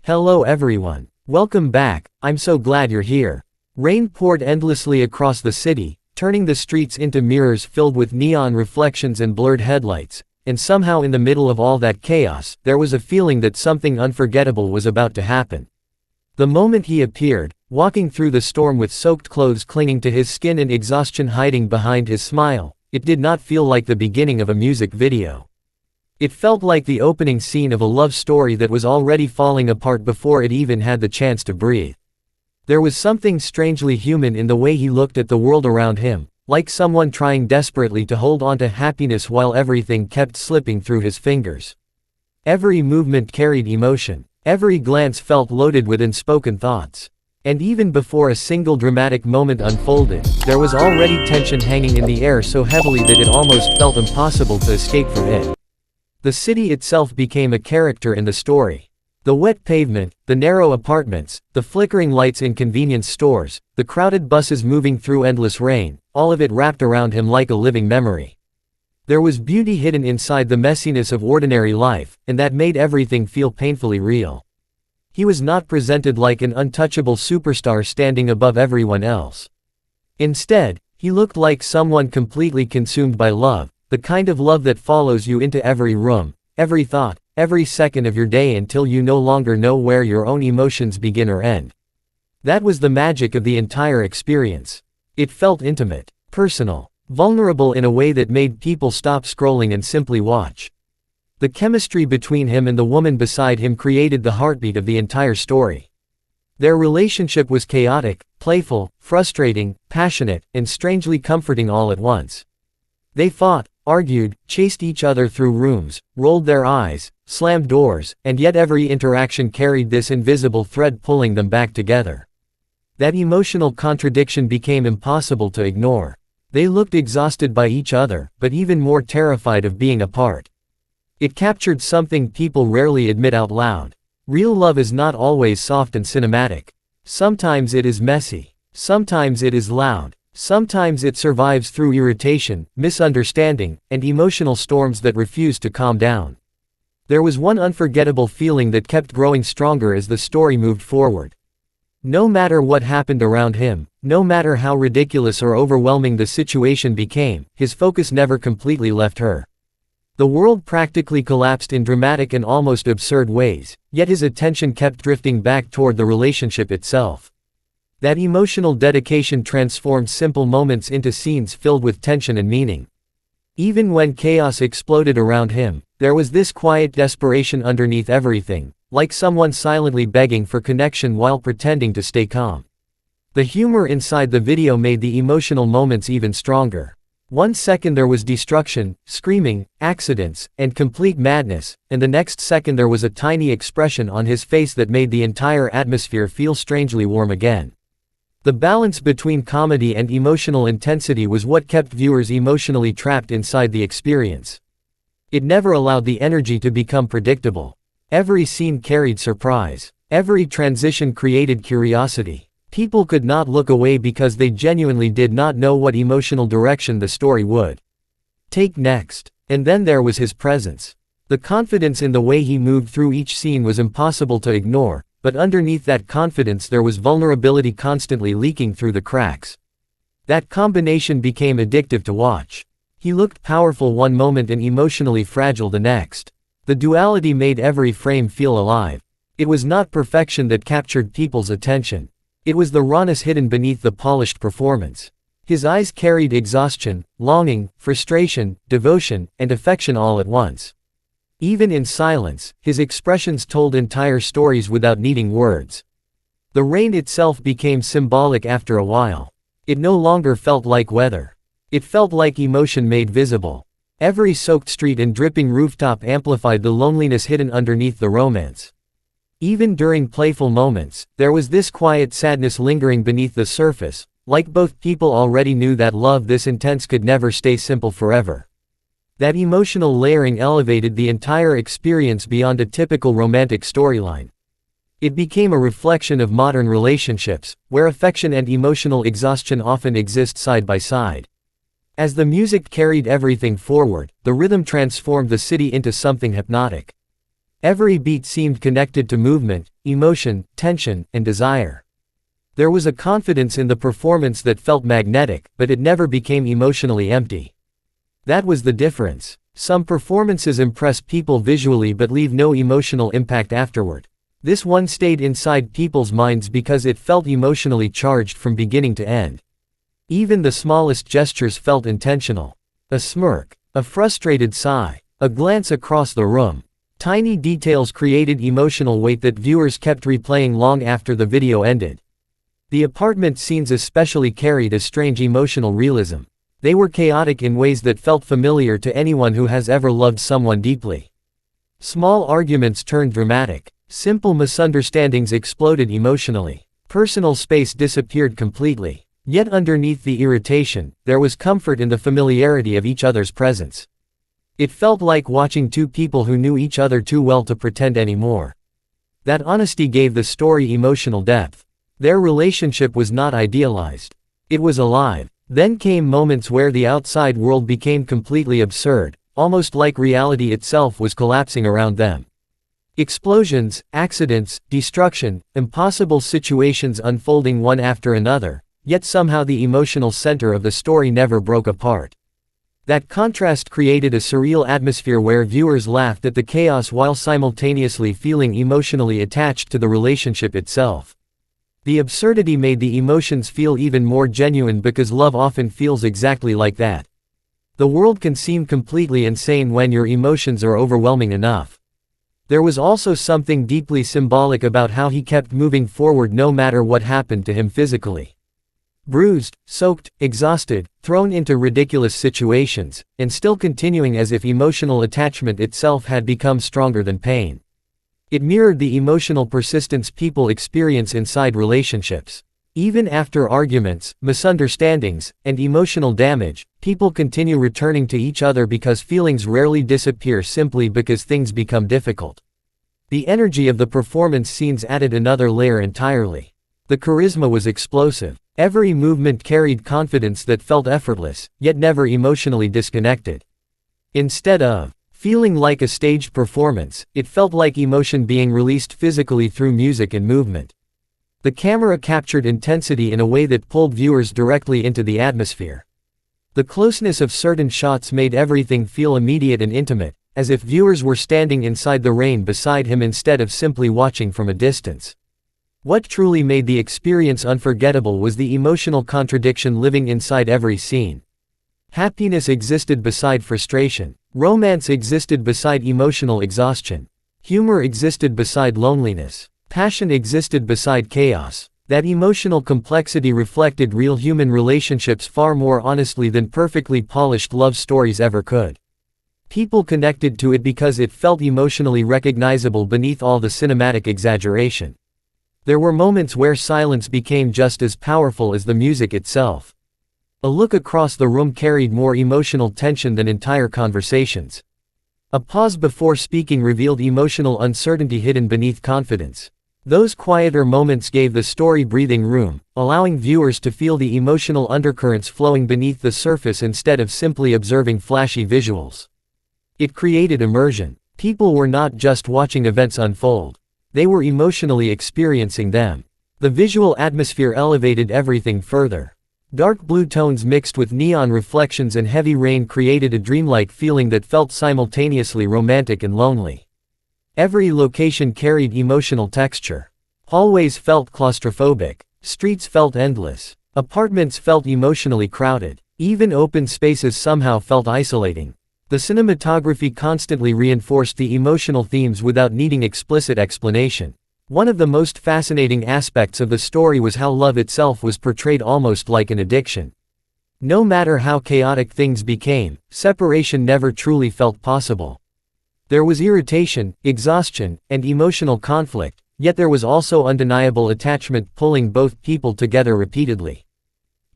Hello everyone. Welcome back, I'm so glad you're here. Rain poured endlessly across the city, turning the streets into mirrors filled with neon reflections and blurred headlights, and somehow in the middle of all that chaos, there was a feeling that something unforgettable was about to happen. The moment he appeared, walking through the storm with soaked clothes clinging to his skin and exhaustion hiding behind his smile, it did not feel like the beginning of a music video. It felt like the opening scene of a love story that was already falling apart before it even had the chance to breathe. There was something strangely human in the way he looked at the world around him, like someone trying desperately to hold on to happiness while everything kept slipping through his fingers. Every movement carried emotion, every glance felt loaded with unspoken thoughts. And even before a single dramatic moment unfolded, there was already tension hanging in the air so heavily that it almost felt impossible to escape from it. The city itself became a character in the story. The wet pavement, the narrow apartments, the flickering lights in convenience stores, the crowded buses moving through endless rain, all of it wrapped around him like a living memory. There was beauty hidden inside the messiness of ordinary life, and that made everything feel painfully real. He was not presented like an untouchable superstar standing above everyone else. Instead, he looked like someone completely consumed by love, the kind of love that follows you into every room, every thought, every second of your day until you no longer know where your own emotions begin or end. That was the magic of the entire experience. It felt intimate, personal, vulnerable in a way that made people stop scrolling and simply watch. The chemistry between him and the woman beside him created the heartbeat of the entire story. Their relationship was chaotic, playful, frustrating, passionate, and strangely comforting all at once. They fought, argued, chased each other through rooms, rolled their eyes, slammed doors, and yet every interaction carried this invisible thread pulling them back together. That emotional contradiction became impossible to ignore. They looked exhausted by each other, but even more terrified of being apart. It captured something people rarely admit out loud. Real love is not always soft and cinematic. Sometimes it is messy. Sometimes it is loud. Sometimes it survives through irritation, misunderstanding, and emotional storms that refuse to calm down. There was one unforgettable feeling that kept growing stronger as the story moved forward. No matter what happened around him, no matter how ridiculous or overwhelming the situation became, his focus never completely left her. The world practically collapsed in dramatic and almost absurd ways, yet his attention kept drifting back toward the relationship itself. That emotional dedication transformed simple moments into scenes filled with tension and meaning. Even when chaos exploded around him, there was this quiet desperation underneath everything, like someone silently begging for connection while pretending to stay calm. The humor inside the video made the emotional moments even stronger. One second there was destruction, screaming, accidents, and complete madness, and the next second there was a tiny expression on his face that made the entire atmosphere feel strangely warm again. The balance between comedy and emotional intensity was what kept viewers emotionally trapped inside the experience. It never allowed the energy to become predictable. Every scene carried surprise. Every transition created curiosity. People could not look away because they genuinely did not know what emotional direction the story would take next. And then there was his presence. The confidence in the way he moved through each scene was impossible to ignore. But underneath that confidence there was vulnerability constantly leaking through the cracks. That combination became addictive to watch. He looked powerful one moment and emotionally fragile the next. The duality made every frame feel alive. It was not perfection that captured people's attention. It was the rawness hidden beneath the polished performance. His eyes carried exhaustion, longing, frustration, devotion, and affection all at once. Even in silence, his expressions told entire stories without needing words. The rain itself became symbolic after a while. It no longer felt like weather. It felt like emotion made visible. Every soaked street and dripping rooftop amplified the loneliness hidden underneath the romance. Even during playful moments, there was this quiet sadness lingering beneath the surface, like both people already knew that love this intense could never stay simple forever. That emotional layering elevated the entire experience beyond a typical romantic storyline. It became a reflection of modern relationships, where affection and emotional exhaustion often exist side by side. As the music carried everything forward, the rhythm transformed the city into something hypnotic. Every beat seemed connected to movement, emotion, tension, and desire. There was a confidence in the performance that felt magnetic, but it never became emotionally empty. That was the difference. Some performances impress people visually but leave no emotional impact afterward. This one stayed inside people's minds because it felt emotionally charged from beginning to end. Even the smallest gestures felt intentional. A smirk, a frustrated sigh, a glance across the room. Tiny details created emotional weight that viewers kept replaying long after the video ended. The apartment scenes especially carried a strange emotional realism. They were chaotic in ways that felt familiar to anyone who has ever loved someone deeply. Small arguments turned dramatic. Simple misunderstandings exploded emotionally. Personal space disappeared completely. Yet underneath the irritation, there was comfort in the familiarity of each other's presence. It felt like watching two people who knew each other too well to pretend anymore. That honesty gave the story emotional depth. Their relationship was not idealized. It was alive. Then came moments where the outside world became completely absurd, almost like reality itself was collapsing around them. Explosions, accidents, destruction, impossible situations unfolding one after another, yet somehow the emotional center of the story never broke apart. That contrast created a surreal atmosphere where viewers laughed at the chaos while simultaneously feeling emotionally attached to the relationship itself. The absurdity made the emotions feel even more genuine because love often feels exactly like that. The world can seem completely insane when your emotions are overwhelming enough. There was also something deeply symbolic about how he kept moving forward no matter what happened to him physically. Bruised, soaked, exhausted, thrown into ridiculous situations, and still continuing as if emotional attachment itself had become stronger than pain. It mirrored the emotional persistence people experience inside relationships. Even after arguments, misunderstandings, and emotional damage, people continue returning to each other because feelings rarely disappear simply because things become difficult. The energy of the performance scenes added another layer entirely. The charisma was explosive. Every movement carried confidence that felt effortless, yet never emotionally disconnected. Instead of feeling like a staged performance, it felt like emotion being released physically through music and movement. The camera captured intensity in a way that pulled viewers directly into the atmosphere. The closeness of certain shots made everything feel immediate and intimate, as if viewers were standing inside the rain beside him instead of simply watching from a distance. What truly made the experience unforgettable was the emotional contradiction living inside every scene. Happiness existed beside frustration. Romance existed beside emotional exhaustion. Humor existed beside loneliness. Passion existed beside chaos. That emotional complexity reflected real human relationships far more honestly than perfectly polished love stories ever could. People connected to it because it felt emotionally recognizable beneath all the cinematic exaggeration. There were moments where silence became just as powerful as the music itself. A look across the room carried more emotional tension than entire conversations. A pause before speaking revealed emotional uncertainty hidden beneath confidence. Those quieter moments gave the story breathing room, allowing viewers to feel the emotional undercurrents flowing beneath the surface instead of simply observing flashy visuals. It created immersion. People were not just watching events unfold. They were emotionally experiencing them. The visual atmosphere elevated everything further. Dark blue tones mixed with neon reflections and heavy rain created a dreamlike feeling that felt simultaneously romantic and lonely. Every location carried emotional texture. Hallways felt claustrophobic. Streets felt endless. Apartments felt emotionally crowded. Even open spaces somehow felt isolating. The cinematography constantly reinforced the emotional themes without needing explicit explanation. One of the most fascinating aspects of the story was how love itself was portrayed almost like an addiction. No matter how chaotic things became, separation never truly felt possible. There was irritation, exhaustion, and emotional conflict, yet there was also undeniable attachment pulling both people together repeatedly.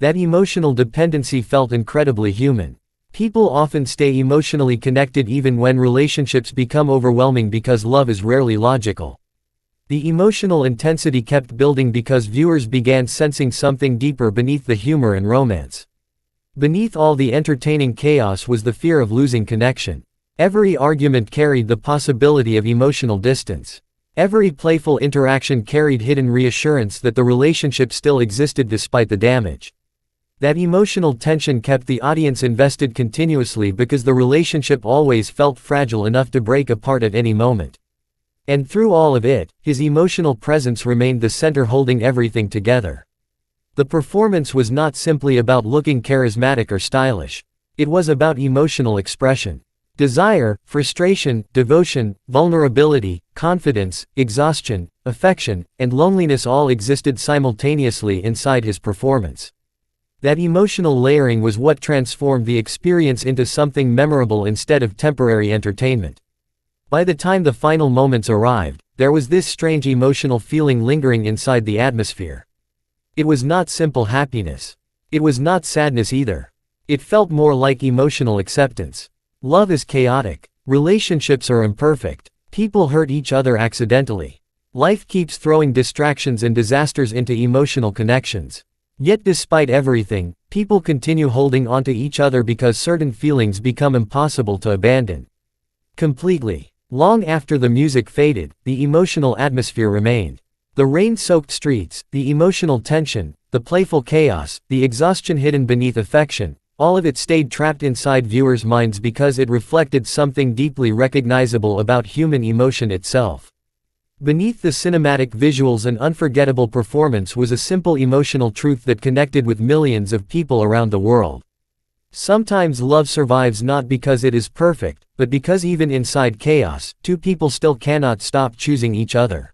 That emotional dependency felt incredibly human. People often stay emotionally connected even when relationships become overwhelming because love is rarely logical. The emotional intensity kept building because viewers began sensing something deeper beneath the humor and romance. Beneath all the entertaining chaos was the fear of losing connection. Every argument carried the possibility of emotional distance. Every playful interaction carried hidden reassurance that the relationship still existed despite the damage. That emotional tension kept the audience invested continuously because the relationship always felt fragile enough to break apart at any moment. And through all of it, his emotional presence remained the center holding everything together. The performance was not simply about looking charismatic or stylish. It was about emotional expression. Desire, frustration, devotion, vulnerability, confidence, exhaustion, affection, and loneliness all existed simultaneously inside his performance. That emotional layering was what transformed the experience into something memorable instead of temporary entertainment. By the time the final moments arrived, there was this strange emotional feeling lingering inside the atmosphere. It was not simple happiness. It was not sadness either. It felt more like emotional acceptance. Love is chaotic. Relationships are imperfect. People hurt each other accidentally. Life keeps throwing distractions and disasters into emotional connections. Yet despite everything, people continue holding onto each other because certain feelings become impossible to abandon. Completely. Long after the music faded, the emotional atmosphere remained. The rain-soaked streets, the emotional tension, the playful chaos, the exhaustion hidden beneath affection, all of it stayed trapped inside viewers' minds because it reflected something deeply recognizable about human emotion itself. Beneath the cinematic visuals and unforgettable performance was a simple emotional truth that connected with millions of people around the world. Sometimes love survives not because it is perfect, but because even inside chaos, two people still cannot stop choosing each other.